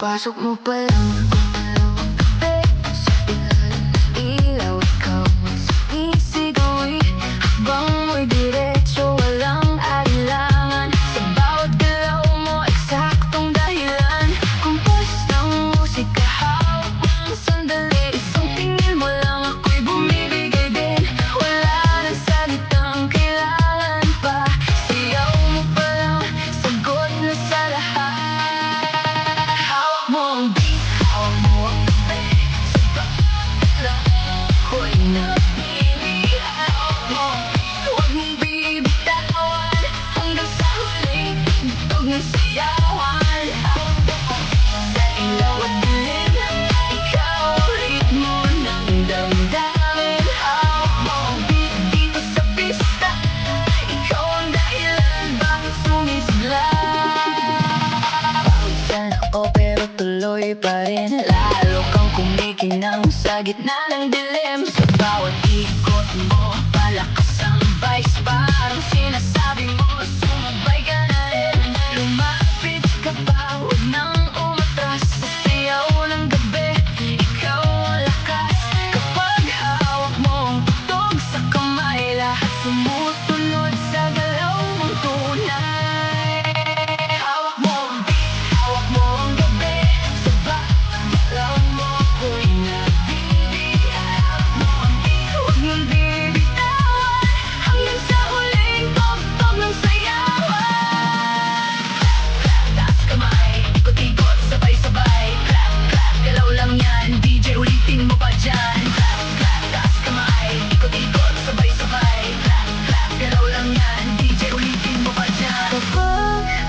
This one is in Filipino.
Pasok mo pa lang, gumalaw ang tabi. Sa ilalim ng ilaw, ikaw ang sumisigaw. Habang mo'y diretso, walang alinlangan. Sa bawat galaw mo, eksaktong dahilan. Kumpas ng musika, hawak ng sandali. Isang tingin mo lang, ako'y bumibigay din. Wala nang salitang kailangan pa. Siyaw mo pa lang, sagot na sa lahat. Hawak mo ang beat, hawak mo ang tabi. Sa bawat galaw, ako'y napipili. Hawak mo ang beat, huwag mong bibitawan. Hanggang sa huling tugtog ng sayawan. Hawak mo ang beat, sa ilaw at dilim. Ikaw ang ritmo ng damdamin. Hawak mo ang beat dito sa pista. Ikaw ang dahilan bakit sumisigla. Pagod ka na ako pero tuloy pa rin. Lalo kang kumikinang sa gitna ng dilim. Sa bawat ikot mo, palakas ang vice. Parang sinasabi mo,